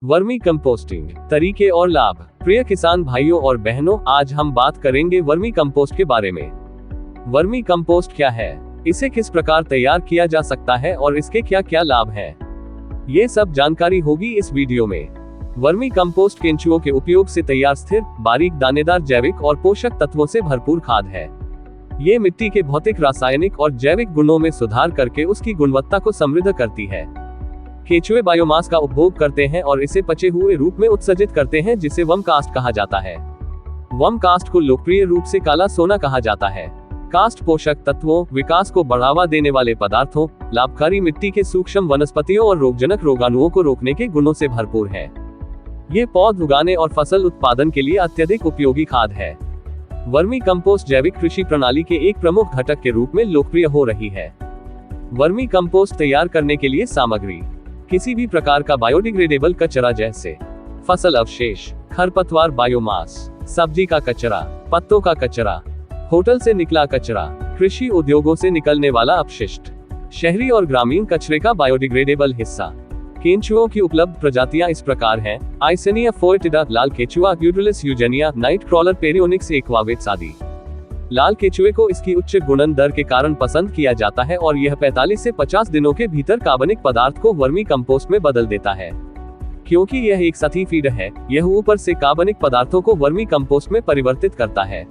Vermi composting तरीके और लाभ। प्रिय किसान भाइयों और बहनों, आज हम बात करेंगे वर्मी कंपोस्ट के बारे में। वर्मी कंपोस्ट क्या है, इसे किस प्रकार तैयार किया जा सकता है और इसके क्या क्या लाभ हैं, ये सब जानकारी होगी इस वीडियो में। वर्मी कंपोस्ट केंचुओं के उपयोग से तैयार स्थिर, बारीक, दानेदार, जैविक और पोषक तत्वों से भरपूर खाद है। ये मिट्टी के भौतिक, रासायनिक और जैविक गुणों में सुधार करके उसकी गुणवत्ता को समृद्ध करती है। केंचुए बायोमास का उपभोग करते हैं और इसे पचे हुए रूप में उत्सर्जित करते हैं, जिसे वर्म कास्ट कहा जाता है। वर्म कास्ट को लोकप्रिय रूप से काला सोना कहा जाता है। कास्ट पोषक तत्वों, विकास को बढ़ावा देने वाले पदार्थों, लाभकारी मिट्टी के सूक्ष्म वनस्पतियों और रोगजनक रोगाणुओं को रोकने के गुणों से भरपूर है। ये पौध उगाने और फसल उत्पादन के लिए अत्यधिक उपयोगी खाद है। वर्मी कंपोस्ट जैविक कृषि प्रणाली के एक प्रमुख घटक के रूप में लोकप्रिय हो रही है। वर्मी कंपोस्ट तैयार करने के लिए सामग्री: किसी भी प्रकार का बायोडिग्रेडेबल कचरा जैसे फसल अवशेष, खरपतवार, बायोमास, सब्जी का कचरा, पत्तों का कचरा, होटल से निकला कचरा, कृषि उद्योगों से निकलने वाला अपशिष्ट, शहरी और ग्रामीण कचरे का बायोडिग्रेडेबल हिस्सा। केंचुओं की उपलब्ध प्रजातियां इस प्रकार हैं: आइसेनिया फोएटिडा, लाल केचुआ, यूडुलिस यूजेनिया, नाइट क्रॉलर, पेरियोनिक्स एक्वाविट्स आदि। लाल केचुए को इसकी उच्च गुणन दर के कारण पसंद किया जाता है और यह 45 से 50 दिनों के भीतर कार्बनिक पदार्थ को वर्मी कंपोस्ट में बदल देता है। क्योंकि यह एक सतही फीड है, यह ऊपर से कार्बनिक पदार्थों को वर्मी कंपोस्ट में परिवर्तित करता है।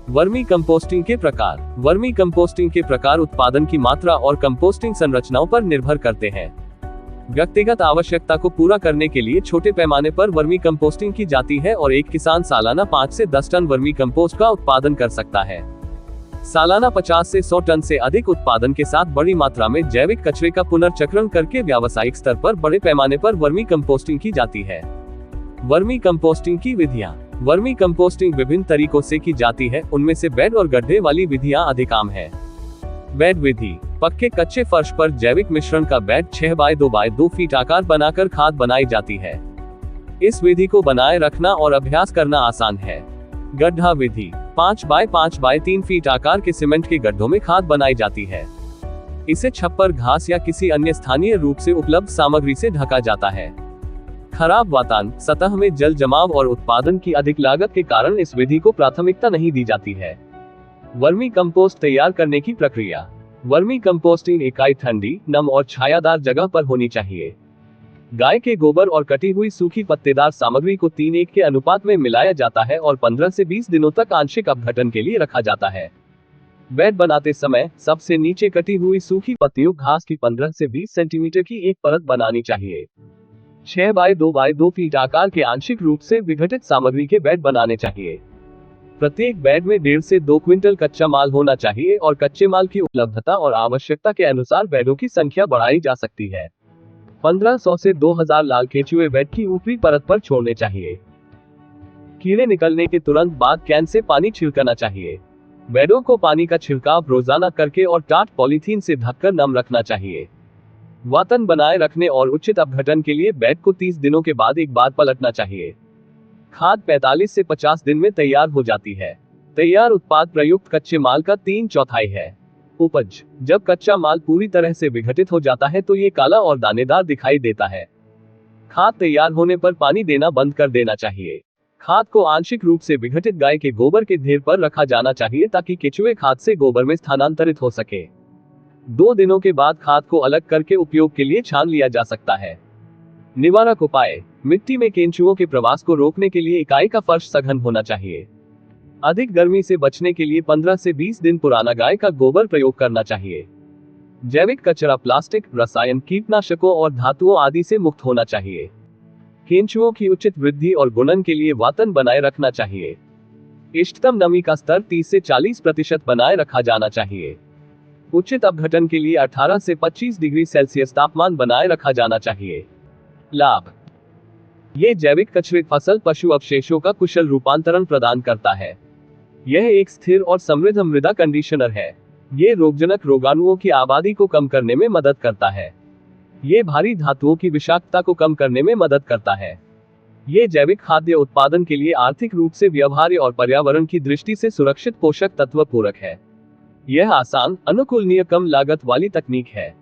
वर्मी कंपोस्टिंग के प्रकार। वर्मी कंपोस्टिंग के प्रकार उत्पादन की मात्रा और कंपोस्टिंग संरचनाओं पर निर्भर करते हैं। व्यक्तिगत आवश्यकता को पूरा करने के लिए छोटे पैमाने पर वर्मी कंपोस्टिंग की जाती है और एक किसान सालाना 5 से 10 टन वर्मी कंपोस्ट का उत्पादन कर सकता है। सालाना 50 से 100 टन से अधिक उत्पादन के साथ बड़ी मात्रा में जैविक कचरे का पुनर्चक्रण करके व्यावसायिक स्तर पर बड़े पैमाने पर वर्मी कंपोस्टिंग की जाती है। वर्मी कंपोस्टिंग की विधियां। वर्मी कंपोस्टिंग विभिन्न तरीकों से की जाती है, उनमें से बेड और गड्ढे वाली विधियां अधिक आम है। बेड विधि: पक्के कच्चे फर्श पर जैविक मिश्रण का बेड 6 बाय 2 बाय 2 फीट आकार बनाकर खाद बनाई जाती है। इस विधि को बनाए रखना और अभ्यास करना आसान है। गड्ढा विधि: 5 बाय 5 बाय 3 फीट आकार के सीमेंट के गड्ढों में खाद बनाई जाती है। इसे छप्पर, घास या किसी अन्य स्थानीय रूप से उपलब्ध सामग्री से ढका जाता है। खराब वातावरण, सतह में जल जमाव और उत्पादन की अधिक लागत के कारण इस विधि को प्राथमिकता नहीं दी जाती है। वर्मी कंपोस्ट तैयार करने की प्रक्रिया। वर्मी कंपोस्टिंग इकाई ठंडी, नम और छायादार जगह पर होनी चाहिए। गाय के गोबर और कटी हुई सूखी पत्तेदार सामग्री को 3:1 के अनुपात में मिलाया जाता है और 15 से 20 दिनों तक आंशिक अपघटन के लिए रखा जाता है। बेड बनाते समय सबसे नीचे कटी हुई सूखी पत्तियों, घास की 15 से 20 सेंटीमीटर की एक परत बनानी चाहिए। 6 बाय 2 बाय 2 फीट आकार के आंशिक रूप से विघटित सामग्री के बेड बनाने चाहिए। प्रत्येक बेड में 1.5 से 2 क्विंटल कच्चा माल होना चाहिए और कच्चे माल की उपलब्धता और आवश्यकता के अनुसार बेडों की संख्या बढ़ाई जा सकती है। 1500 से 2000 लाल केंचुए बेड की ऊपरी परत पर छोड़ने चाहिए। कीड़े निकलने के तुरंत बाद कैन से पानी छिड़कना चाहिए। बेडों को पानी का छिड़काव रोजाना करके और टाट पॉलीथीन से ढककर नम रखना चाहिए। वातन बनाए रखने और उचित अपघटन के लिए बेड को 30 दिनों के बाद एक बार पलटना चाहिए। खाद 45 से 50 दिन में तैयार हो जाती है। तैयार उत्पाद प्रयुक्त कच्चे माल का 3/4 है। उपज: जब कच्चा माल पूरी तरह से विघटित हो जाता है तो ये काला और दानेदार दिखाई देता है। खाद तैयार होने पर पानी देना बंद कर देना चाहिए। खाद को आंशिक रूप से विघटित गाय के गोबर के ढेर पर रखा जाना चाहिए ताकि केंचुए खाद से गोबर में स्थानांतरित हो सके। 2 दिनों के बाद खाद को अलग करके उपयोग के लिए छान लिया जा सकता है। निवारक उपाय: मिट्टी में केंचुओं के प्रवास को रोकने के लिए इकाई का फर्श सघन होना चाहिए। अधिक गर्मी से बचने के लिए 15 से 20 दिन पुराना गाय का गोबर प्रयोग करना चाहिए। जैविक कचरा प्लास्टिक, रसायन, कीटनाशकों और धातुओं आदि से मुक्त होना चाहिए। केंचुओं की उचित वृद्धि और गुणन के लिए वातन बनाए रखना चाहिए। इष्टतम नमी का स्तर 30 से 40% बनाए रखा जाना चाहिए। उचित अपघटन के लिए 18 से 25 डिग्री सेल्सियस तापमान बनाए रखा जाना चाहिए। लाभ: ये जैविक कचरे, फसल, पशु अवशेषों का कुशल रूपांतरण प्रदान करता है। यह एक स्थिर और समृद्ध मृदा कंडीशनर है। ये रोगजनक रोगाणुओं की आबादी को कम करने में मदद करता है। ये भारी धातुओं की विषाक्तता को कम करने में मदद करता है। ये जैविक खाद्य उत्पादन के लिए आर्थिक रूप से व्यवहार्य और पर्यावरण की दृष्टि से सुरक्षित पोषक तत्व पूरक है। यह आसान, अनुकूलनीय, कम लागत वाली तकनीक है।